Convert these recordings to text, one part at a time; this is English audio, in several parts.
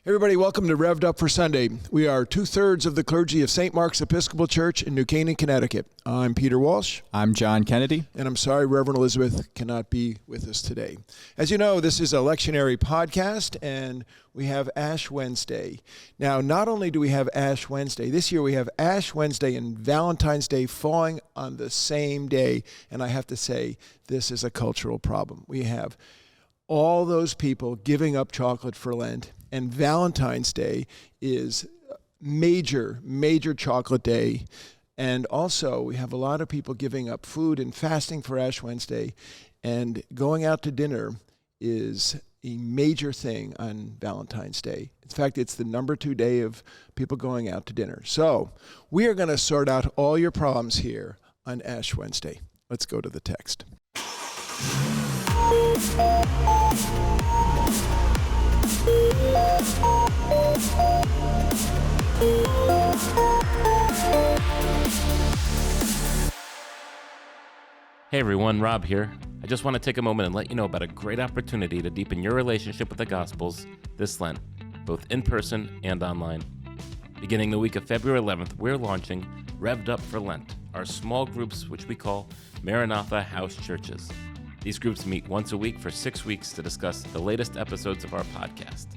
Everybody, welcome to Rev'd Up for Sunday. We are 2/3 of the clergy of St. Mark's Episcopal Church in New Canaan, Connecticut. I'm Peter Walsh. I'm John Kennedy. And I'm sorry Reverend Elizabeth cannot be with us today. As you know, this is a lectionary podcast, and we have Ash Wednesday. Now, not only do we have Ash Wednesday, this year we have Ash Wednesday and Valentine's Day falling on the same day. And I have to say, this is a cultural problem. We have all those people giving up chocolate for Lent, and Valentine's Day is major chocolate day. And also we have a lot of people giving up food and fasting for Ash Wednesday, and going out to dinner is a major thing on Valentine's Day. In fact, it's the number 2 day of people going out to dinner. So we are going to sort out all your problems here on Ash Wednesday. Let's go to the text. Hey everyone, Rob here. I just want to take a moment and let you know about a great opportunity to deepen your relationship with the Gospels this Lent, both in person and online. Beginning the week of February 11th, we're launching Rev'd Up for Lent, our small groups which we call Maranatha House Churches. These groups meet once a week for 6 weeks to discuss the latest episodes of our podcast.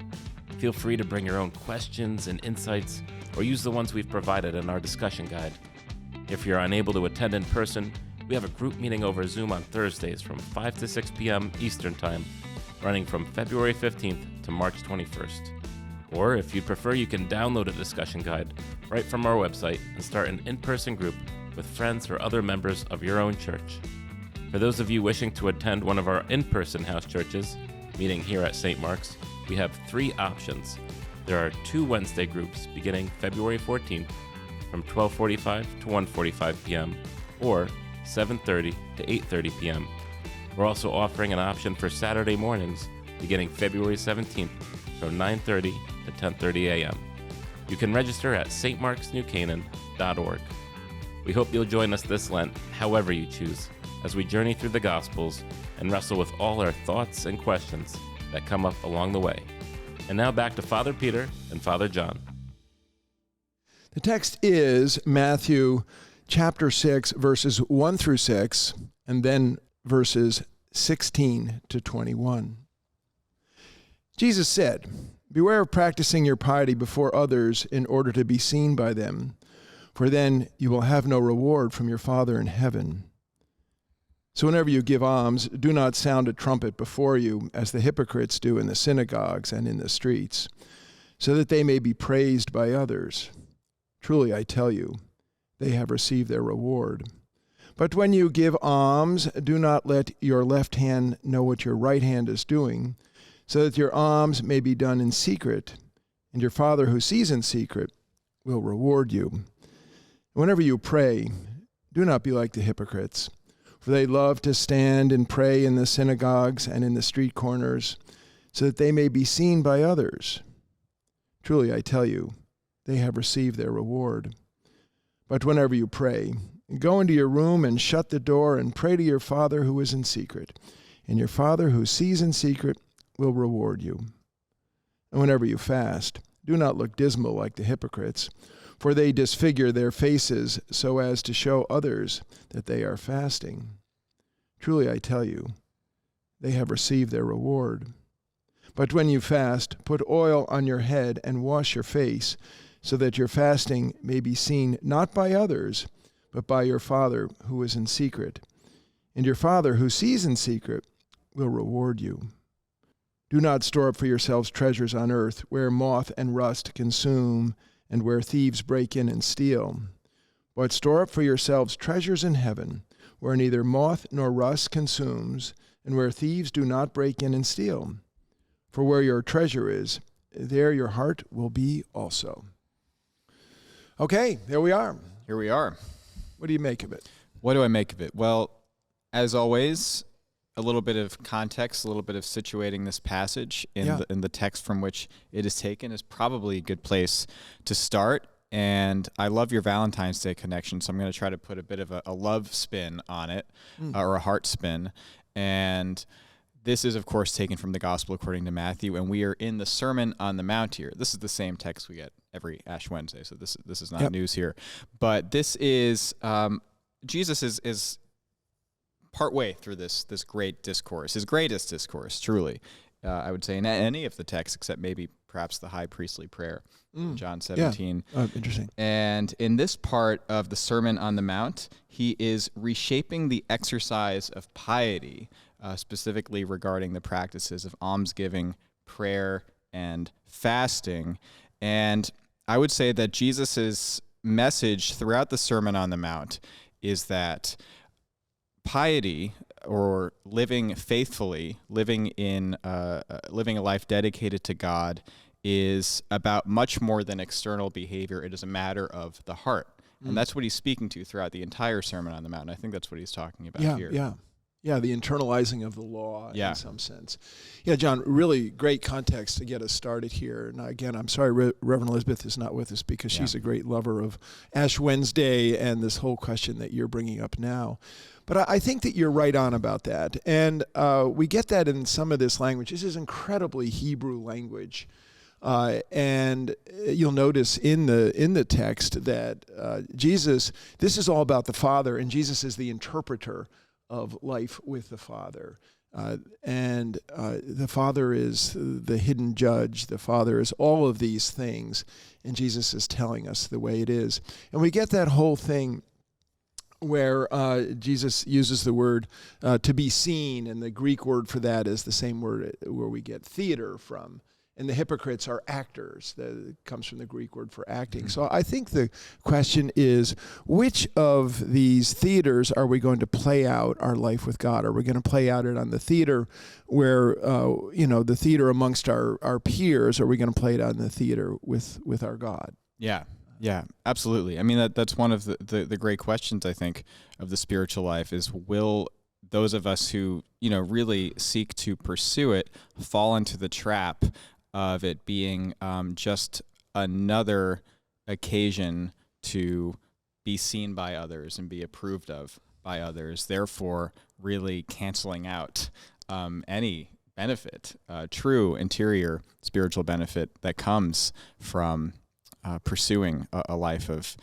Feel free to bring your own questions and insights, or use the ones we've provided in our discussion guide. If you're unable to attend in person, we have a group meeting over Zoom on Thursdays from 5 to 6 p.m. Eastern Time, running from February 15th to March 21st. Or if you prefer, you can download a discussion guide right from our website and start an in-person group with friends or other members of your own church. For those of you wishing to attend one of our in-person house churches, meeting here at St. Mark's, we have 3 options. There are 2 Wednesday groups beginning February 14th from 12:45 to 1:45 p.m. or 7:30 to 8:30 p.m. We're also offering an option for Saturday mornings beginning February 17th from 9:30 to 10:30 a.m. You can register at stmarksnewcanaan.org. We hope you'll join us this Lent, however you choose, as we journey through the Gospels and wrestle with all our thoughts and questions that come up along the way. And now back to Father Peter and Father John. The text is Matthew chapter 6, verses 1 through 6, and then verses 16 to 21. Jesus said, "Beware of practicing your piety before others in order to be seen by them, for then you will have no reward from your Father in heaven. So whenever you give alms, do not sound a trumpet before you, as the hypocrites do in the synagogues and in the streets, so that they may be praised by others. Truly, I tell you, they have received their reward. But when you give alms, do not let your left hand know what your right hand is doing, so that your alms may be done in secret, and your Father who sees in secret will reward you. Whenever you pray, do not be like the hypocrites, for they love to stand and pray in the synagogues and in the street corners, so that they may be seen by others. Truly, I tell you, they have received their reward. But whenever you pray, go into your room and shut the door and pray to your Father who is in secret, and your Father who sees in secret will reward you. And whenever you fast, do not look dismal like the hypocrites, for they disfigure their faces so as to show others that they are fasting. Truly, I tell you, they have received their reward. But when you fast, put oil on your head and wash your face, so that your fasting may be seen not by others, but by your Father who is in secret. And your Father who sees in secret will reward you. Do not store up for yourselves treasures on earth, where moth and rust consume, and where thieves break in and steal. But store up for yourselves treasures in heaven, where neither moth nor rust consumes, and where thieves do not break in and steal. For where your treasure is, there your heart will be also." Okay, there we are. Here we are. What do you make of it? What do I make of it? Well, as always, a little bit of context, a little bit of situating this passage in the text from which it is taken is probably a good place to start. And I love your Valentine's Day connection, so I'm going to try to put a bit of a love spin on it, or a heart spin. And This is, of course, taken from the Gospel according to Matthew, and we are in the Sermon on the Mount here. This is the same text we get every Ash Wednesday, so this is not news here. But this is, Jesus is partway through this great discourse, his greatest discourse, truly, I would say, in any of the texts, except maybe perhaps the high priestly prayer, John 17. Yeah. Interesting. And in this part of the Sermon on the Mount, he is reshaping the exercise of piety, specifically regarding the practices of almsgiving, prayer, and fasting. And I would say that Jesus's message throughout the Sermon on the Mount is that piety, or living faithfully, living a life dedicated to God, is about much more than external behavior. It is a matter of the heart. And that's what he's speaking to throughout the entire Sermon on the Mount. And I think that's what he's talking about here. Yeah, the internalizing of the law in some sense. Yeah, John, really great context to get us started here. And again, I'm sorry Reverend Elizabeth is not with us because she's a great lover of Ash Wednesday and this whole question that you're bringing up now. But I think that you're right on about that. And we get that in some of this language. This is incredibly Hebrew language. And you'll notice in the text that Jesus, this is all about the Father, and Jesus is the interpreter of life with the Father. And the Father is the hidden judge. The Father is all of these things, and Jesus is telling us the way it is. And we get that whole thing where Jesus uses the word to be seen, and the Greek word for that is the same word where we get theater from. And the hypocrites are actors. That comes from the Greek word for acting. Mm-hmm. So I think the question is, which of these theaters are we going to play out our life with God? Are we going to play out it on the theater where, the theater amongst our peers? Or are we going to play it on the theater with our God? Yeah, absolutely. I mean, that's one of the great questions, I think, of the spiritual life is, will those of us who, really seek to pursue it fall into the trap of it being just another occasion to be seen by others and be approved of by others, therefore really canceling out any benefit, true interior spiritual benefit that comes from pursuing a life of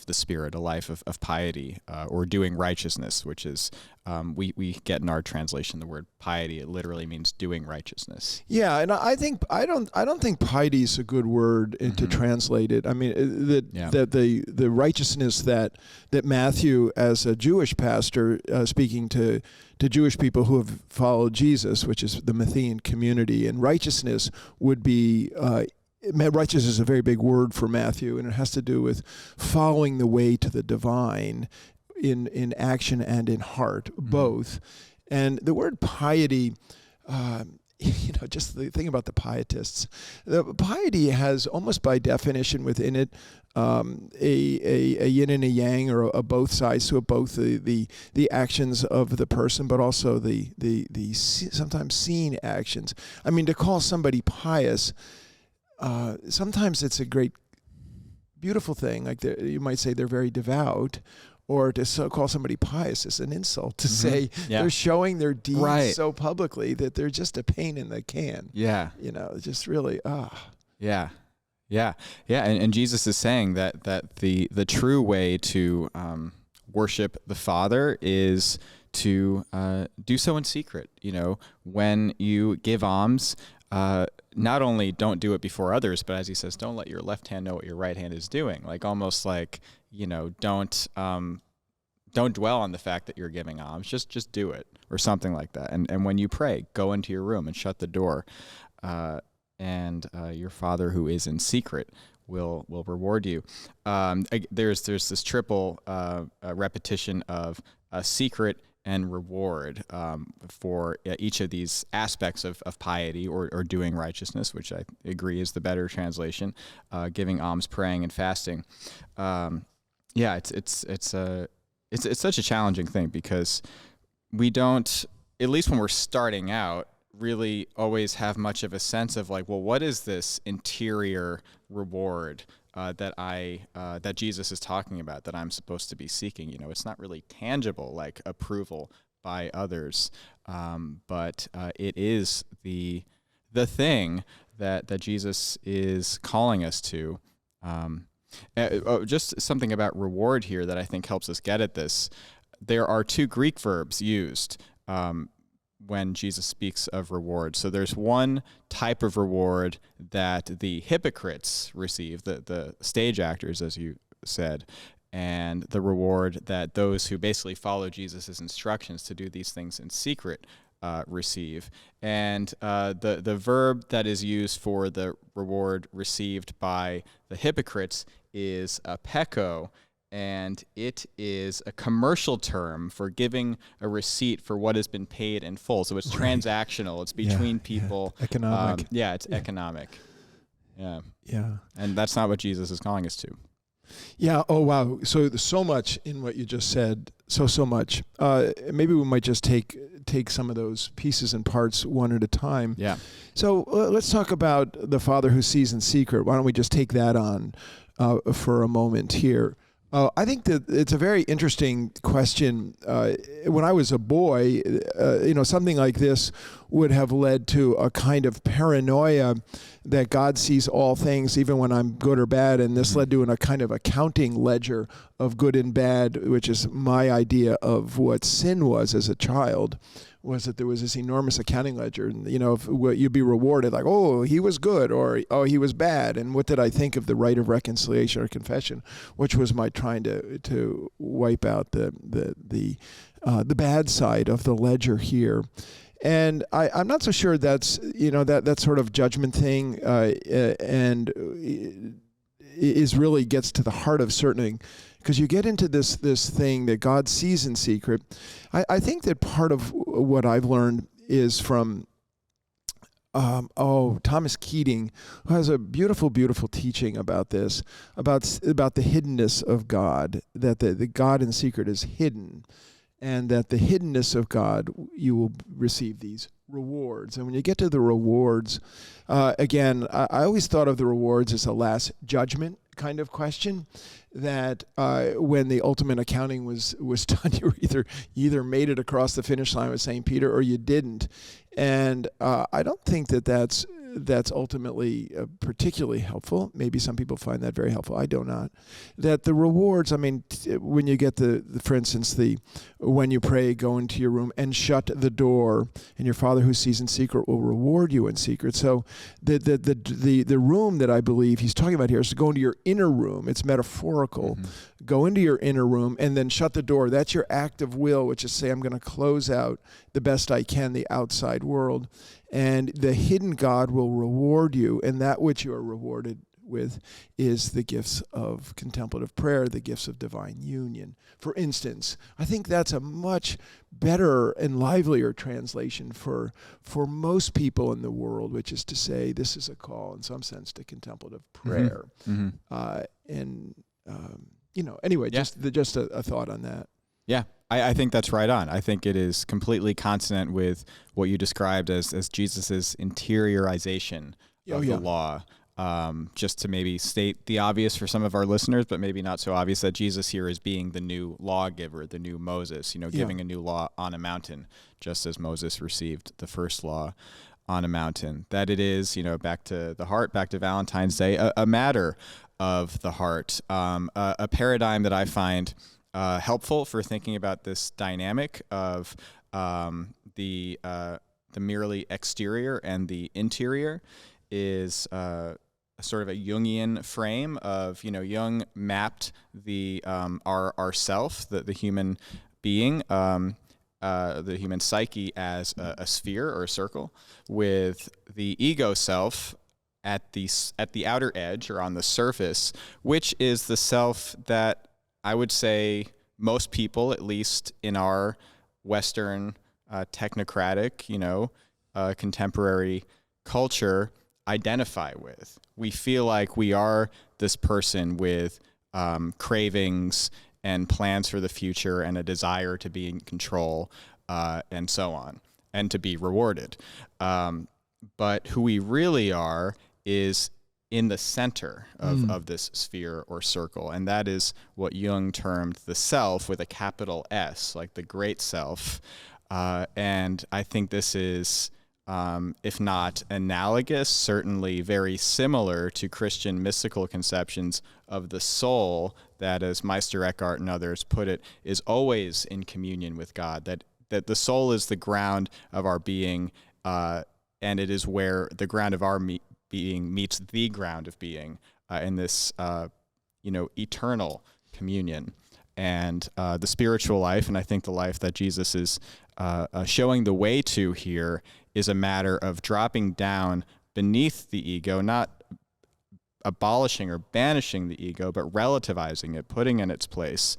the Spirit, a life of piety, or doing righteousness, which is, we get in our translation the word piety. It literally means doing righteousness. Yeah, and I don't think piety is a good word to translate it. I mean, the righteousness that Matthew, as a Jewish pastor, speaking to Jewish people who have followed Jesus, which is the Matthean community, and righteousness would be. Righteous is a very big word for Matthew, and it has to do with following the way to the divine in action and in heart, both. And the word piety, just the thing about the pietists, the piety has almost by definition within it a yin and a yang, or a both sides to it, both the actions of the person, but also the sometimes seen actions. I mean, to call somebody pious, sometimes it's a great, beautiful thing. Like you might say they're very devout, or to call somebody pious is an insult. To say they're showing their deeds so publicly that they're just a pain in the can. Yeah, just really Yeah. And Jesus is saying that the true way to worship the Father is to do so in secret. When you give alms. Not only don't do it before others, but as he says, don't let your left hand know what your right hand is doing. Like almost like, don't dwell on the fact that you're giving alms. Just do it, or something like that. And when you pray, go into your room and shut the door, and your Father who is in secret will reward you. There's this triple repetition of secret and reward for each of these aspects of piety or doing righteousness, which I agree is the better translation, giving alms, praying, and fasting. It's such a challenging thing because we don't, at least when we're starting out, really always have much of a sense of like, well, what is this interior reward that Jesus is talking about that I'm supposed to be seeking? It's not really tangible, like approval by others. But it is the thing that Jesus is calling us to. Just something about reward here that I think helps us get at this. There are 2 Greek verbs used when Jesus speaks of reward. So there's one type of reward that the hypocrites receive, the stage actors, as you said, and the reward that those who basically follow Jesus' instructions to do these things in secret receive. And the verb that is used for the reward received by the hypocrites is peko, and it is a commercial term for giving a receipt for what has been paid in full. So it's transactional. It's between people. Yeah. Economic. It's economic. Yeah. Yeah. And that's not what Jesus is calling us to. Yeah. Oh, wow. So there's so much in what you just said. So much. Maybe we might just take some of those pieces and parts one at a time. Yeah. So let's talk about the Father who sees in secret. Why don't we just take that on for a moment here? I think that it's a very interesting question. When I was a boy, something like this would have led to a kind of paranoia that God sees all things, even when I'm good or bad. And this led to a kind of accounting ledger of good and bad, which is my idea of what sin was as a child, was that there was this enormous accounting ledger. And, if you'd be rewarded like, oh, he was good, or, oh, he was bad. And what did I think of the rite of reconciliation or confession, which was my trying to wipe out the bad side of the ledger here. And I'm not so sure that's, that sort of judgment thing and is really gets to the heart of certain, because you get into this thing that God sees in secret. I think that part of what I've learned is from Thomas Keating, who has a beautiful, beautiful teaching about this, about the hiddenness of God, that the God in secret is hidden, and that the hiddenness of God, you will receive these rewards. And when you get to the rewards, again, I always thought of the rewards as a last judgment kind of question, that when the ultimate accounting was done, you either made it across the finish line with St. Peter or you didn't. And I don't think that's ultimately particularly helpful. Maybe some people find that very helpful. I do not. That the rewards, when you get for instance, when you pray, go into your room and shut the door, and your Father who sees in secret will reward you in secret. So the room that I believe he's talking about here is to go into your inner room. It's metaphorical. Mm-hmm. Go into your inner room and then shut the door. That's your act of will, which is say, I'm going to close out the best I can the outside world. And the hidden God will reward you, and that which you are rewarded with is the gifts of contemplative prayer, the gifts of divine union. For instance, I think that's a much better and livelier translation for most people in the world, which is to say this is a call in some sense to contemplative prayer. Mm-hmm. Anyway, yeah. just a thought on that. Yeah, I think that's right on. I think it is completely consonant with what you described as Jesus's interiorization of the law. Just to maybe state the obvious for some of our listeners, but maybe not so obvious, that Jesus here is being the new lawgiver, the new Moses, giving a new law on a mountain, just as Moses received the first law on a mountain. That it is, back to the heart, back to Valentine's Day, a matter of the heart, a paradigm that I find helpful for thinking about this dynamic of the merely exterior and the interior is sort of a Jungian frame of, Jung mapped the our self, the human being, the human psyche as a sphere or a circle, with the ego self at the outer edge or on the surface, which is the self that I would say most people, at least in our Western technocratic, contemporary culture, identify with. We feel like we are this person with cravings and plans for the future and a desire to be in control and so on, and to be rewarded. But who we really are is in the center of this sphere or circle. And that is what Jung termed the self with a capital S, like the great self, And I think this is, if not analogous, certainly very similar to Christian mystical conceptions of the soul that, as Meister Eckhart and others put it, is always in communion with God, that the soul is the ground of our being, and it is where the ground of our being meets the ground of being in this, eternal communion. And the spiritual life, and I think the life that Jesus is showing the way to here, is a matter of dropping down beneath the ego, not abolishing or banishing the ego, but relativizing it, putting it in its place.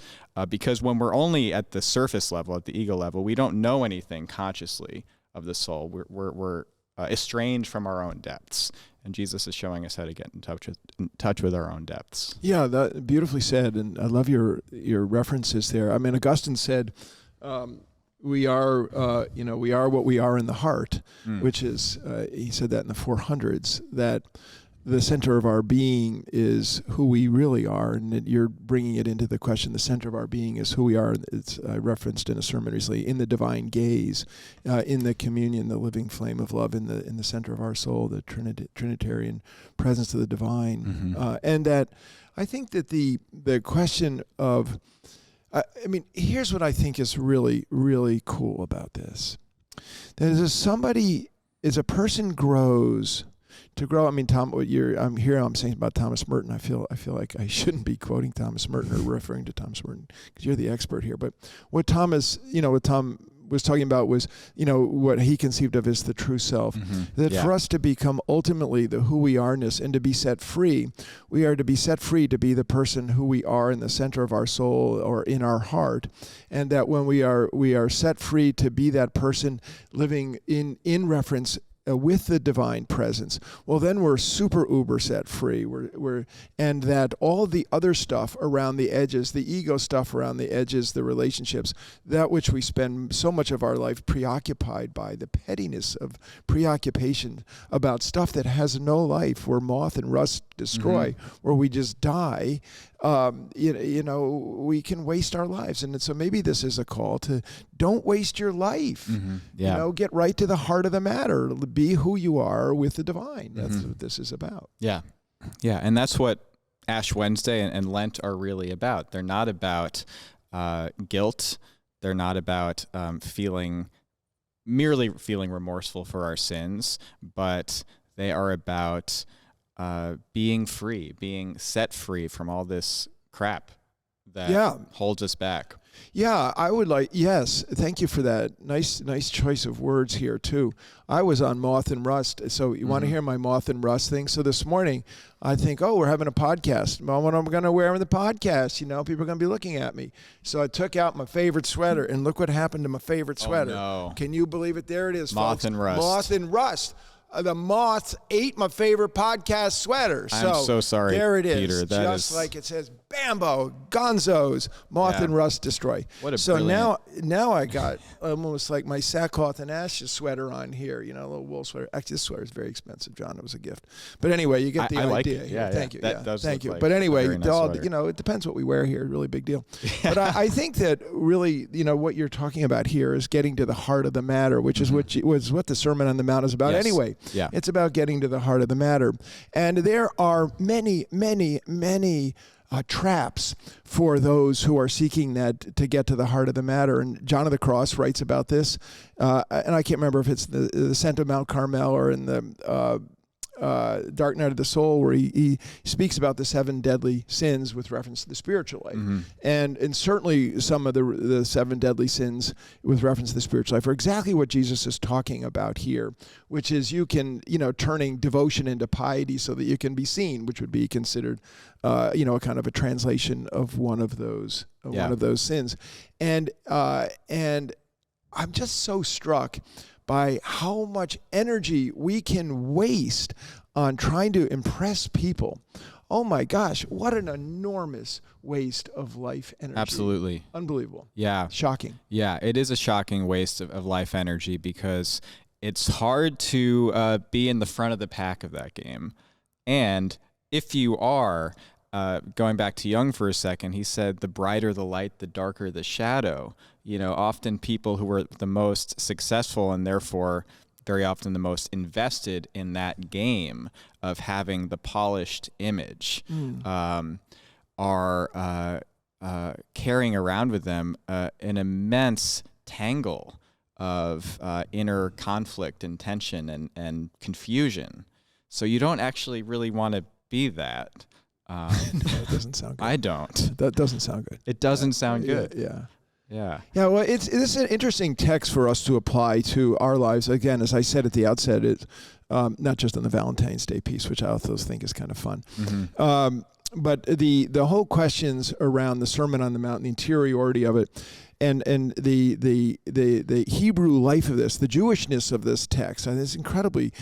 Because when we're only at the surface level, at the ego level, we don't know anything consciously of the soul. We're estranged from our own depths. And Jesus is showing us how to get in touch with our own depths. Yeah, that beautifully said, and I love your references there. I mean, Augustine said, "We are, we are what we are in the heart," which is, he said that in the 400s, that the center of our being is who we really are, and that you're bringing it into the question. The center of our being is who we are. It's referenced in a sermon recently, in the divine gaze, in the communion, the living flame of love, in the center of our soul, the Trinitarian presence of the divine, and that I think that the question of, here's what I think is really, really cool about this. That as a person grows. To grow, Tom, I'm saying about Thomas Merton. I feel like I shouldn't be quoting Thomas Merton or referring to Thomas Merton because you're the expert here. But what Tom was talking about was, what he conceived of as the true self. That for us to become ultimately the who we are-ness and to be set free, we are to be set free to be the person who we are in the center of our soul or in our heart, and that when we are set free to be that person living in reference with the divine presence, well, then we're super uber set free. And that all the other stuff around the edges, the ego stuff around the edges, the relationships, that which we spend so much of our life preoccupied by, the pettiness of preoccupation about stuff that has no life, where moth and rust destroy, where we just die. We can waste our lives. And so maybe this is a call to don't waste your life. Get right to the heart of the matter. Be who you are with the divine. That's what this is about. Yeah. Yeah. And that's what Ash Wednesday and Lent are really about. They're not about guilt. They're not about merely feeling remorseful for our sins, but they are about being free, being set free from all this crap that holds us back. Yeah, I would yes, thank you for that. Nice choice of words here too. I was on moth and rust, so you want to hear my moth and rust thing? So this morning, I think, we're having a podcast. Well, what am I going to wear in the podcast? People are going to be looking at me. So I took out my favorite sweater, and look what happened to my favorite sweater. Oh, no. Can you believe it? There it is, moth folks. And rust. Moth and rust. The moths ate my favorite podcast sweater. I'm so sorry, there it is. Peter. That just like it says, Bambo, Gonzos, moth and rust destroy. What a so brilliant... now I got almost like my sackcloth and ashes sweater on here. A little wool sweater. Actually, this sweater is very expensive, John. It was a gift. But anyway, you get the idea. Like it. Yeah, thank you. That does thank you. Like but anyway, nice it depends what we wear here. Really big deal. But I think that really, what you're talking about here is getting to the heart of the matter, which is what the Sermon on the Mount is about anyway. Yeah. It's about getting to the heart of the matter. And there are many, many, many traps for those who are seeking that to get to the heart of the matter. And John of the Cross writes about this. And I can't remember if it's the Ascent of Mount Carmel or in the Dark Night of the Soul, where he speaks about the 7 deadly sins with reference to the spiritual life. And certainly some of the 7 deadly sins with reference to the spiritual life are exactly what Jesus is talking about here, which is turning devotion into piety so that you can be seen, which would be considered a kind of a translation of one of those sins. And I'm just so struck by how much energy we can waste on trying to impress people. Oh my gosh, what an enormous waste of life energy. Absolutely. Unbelievable. Yeah. Shocking. Yeah, it is a shocking waste of life energy because it's hard to be in the front of the pack of that game. And if you are, going back to Jung for a second, he said, the brighter the light, the darker the shadow. Often people who were the most successful and therefore very often the most invested in that game of having the polished image are carrying around with them an immense tangle of inner conflict and tension and confusion. So you don't actually really want to be that. No, it doesn't sound good. I don't. That doesn't sound good. It doesn't sound good. Yeah. Well, this is an interesting text for us to apply to our lives. Again, as I said at the outset, it's not just on the Valentine's Day piece, which I also think is kind of fun. Mm-hmm. But the whole questions around the Sermon on the Mount, the interiority of it, and the Hebrew life of this, the Jewishness of this text, and it's incredibly.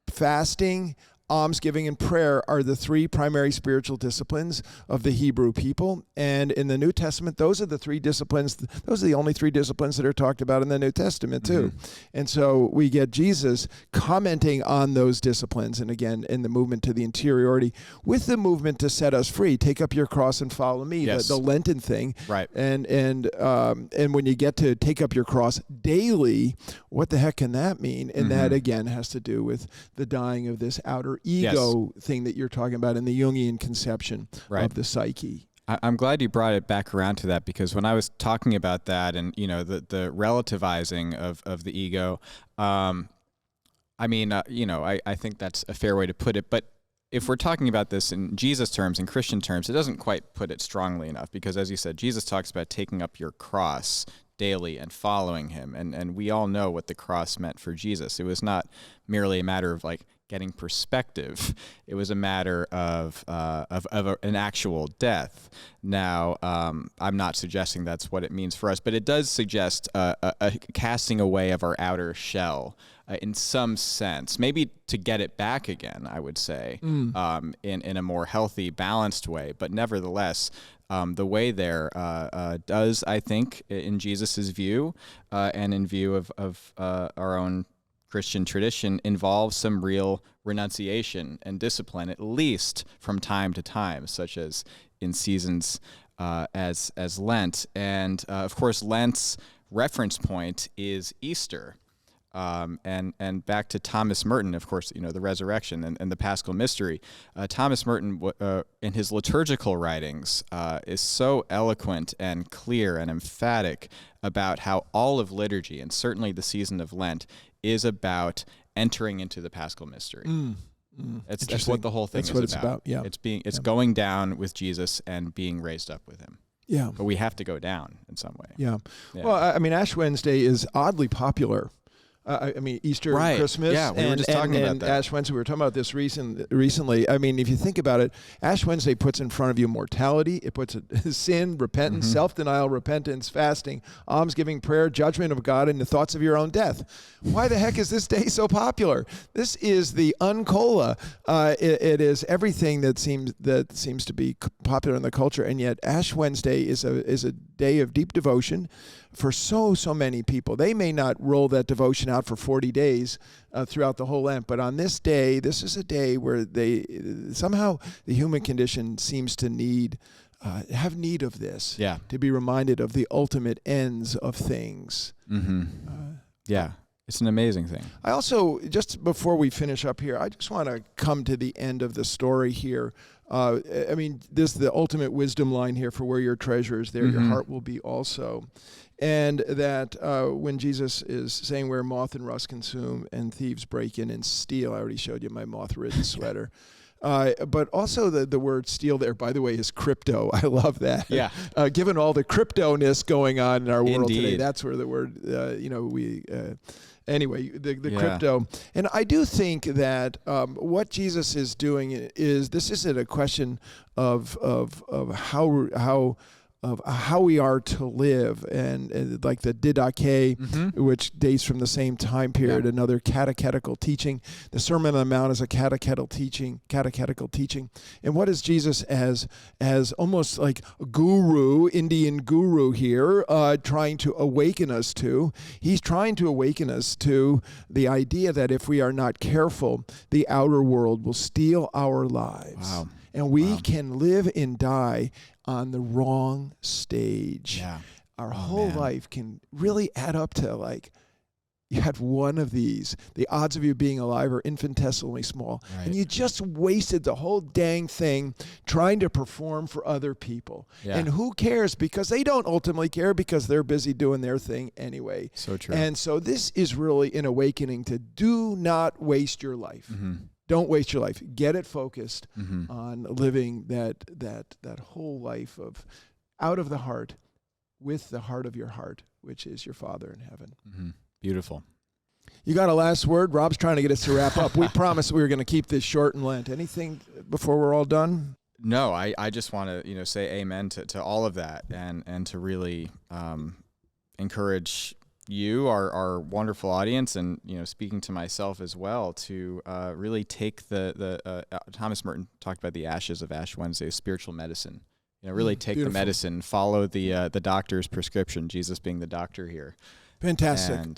Fasting, almsgiving, and prayer are the three primary spiritual disciplines of the Hebrew people. And in the New Testament, those are the three disciplines. Those are the only three disciplines that are talked about in the New Testament, too. Mm-hmm. And so we get Jesus commenting on those disciplines. And again, in the movement to the interiority, with the movement to set us free, take up your cross and follow me, yes. the Lenten thing. Right. And when you get to take up your cross daily, what the heck can that mean? And that, again, has to do with the dying of this outer ego thing that you're talking about in the Jungian conception of the psyche. I'm glad you brought it back around to that, because when I was talking about that and, the relativizing of the ego, I think that's a fair way to put it. But if we're talking about this in Jesus terms, in Christian terms, it doesn't quite put it strongly enough, because as you said, Jesus talks about taking up your cross daily and following him. And we all know what the cross meant for Jesus. It was not merely a matter of getting perspective. It was a matter of an actual death. Now, I'm not suggesting that's what it means for us, but it does suggest a casting away of our outer shell in some sense, maybe to get it back again, I would say, in a more healthy, balanced way. But nevertheless, the way there does, I think, in Jesus's view and in view of our own Christian tradition, involves some real renunciation and discipline, at least from time to time, such as in seasons as Lent. And of course, Lent's reference point is Easter. And back to Thomas Merton, of course, the resurrection and the Paschal mystery. Thomas Merton, in his liturgical writings, is so eloquent and clear and emphatic about how all of liturgy, and certainly the season of Lent, is about entering into the Paschal mystery. That's what the whole thing is about. That's what it's about. Yeah. It's going down with Jesus and being raised up with him. Yeah. But we have to go down in some way. Yeah. Well, Ash Wednesday is oddly popular. Easter, right. Christmas, yeah, we were just talking about that. Ash Wednesday, we were talking about this recently. If you think about it, Ash Wednesday puts in front of you mortality. It puts sin, repentance, self-denial, repentance, fasting, almsgiving, prayer, judgment of God, and the thoughts of your own death. Why the heck is this day so popular? This is the uncola. It is everything that seems to be popular in the culture, and yet Ash Wednesday is a day of deep devotion for so many people. They may not roll that devotion out for 40 days throughout the whole Lent, but on this day, this is a day where somehow the human condition seems to have need of this, to be reminded of the ultimate ends of things. It's an amazing thing. I also, just before we finish up here, I just want to come to the end of the story here. This is the ultimate wisdom line here: for where your treasure is, there your heart will be also. And that when Jesus is saying where moth and rust consume and thieves break in and steal, I already showed you my moth-ridden sweater. But also the word steal there, by the way, is crypto. I love that. Yeah. Given all the crypto-ness going on in our world today, Indeed. That's where the word, anyway, the crypto. And I do think that what Jesus is doing is, this isn't a question of how we are to live, and like the Didache, which dates from the same time period, another catechetical teaching. The Sermon on the Mount is a catechetical teaching. And what is Jesus as almost like a guru, Indian guru here, trying to awaken us to? He's trying to awaken us to the idea that if we are not careful, the outer world will steal our lives. Wow. And we can live and die on the wrong stage. Yeah. Our whole life can really add up to like, you had one of these. The odds of you being alive are infinitesimally small. Right. And you just wasted the whole dang thing trying to perform for other people. Yeah. And who cares? Because they don't ultimately care because they're busy doing their thing anyway. So true. And so this is really an awakening to do not waste your life. Mm-hmm. Don't waste your life. Get it focused Mm-hmm. on living that whole life of out of the heart with the heart of your heart, which is your Father in heaven. Mm-hmm. Beautiful. You got a last word? Rob's trying to get us to wrap up. We promised we were going to keep this short and Lent. Anything before we're all done? No, I just want to say amen to all of that and to really encourage you, our wonderful audience, and speaking to myself as well, to really take the Thomas Merton talked about the ashes of Ash Wednesday, spiritual medicine. Really take Beautiful. the medicine, follow the doctor's prescription, Jesus being the doctor here. Fantastic.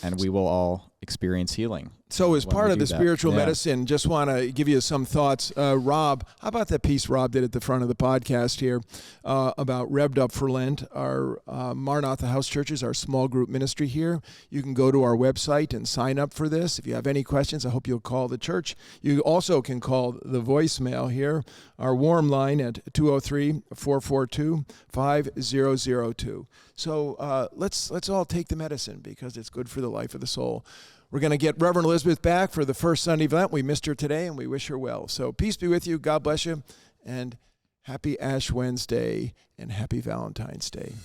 And we will all experience healing. So as when part we of do the that. spiritual Yeah. medicine, just want to give you some thoughts. Rob, how about that piece Rob did at the front of the podcast here about Rev'd Up for Lent? Our Maranatha House Churches, our small group ministry here. You can go to our website and sign up for this. If you have any questions, I hope you'll call the church. You also can call the voicemail here, our warm line at 203-442-5002. So let's all take the medicine because it's good for the life of the soul. We're going to get Reverend Elizabeth back for the first Sunday of Lent. We missed her today, and we wish her well. So peace be with you. God bless you. And happy Ash Wednesday and happy Valentine's Day.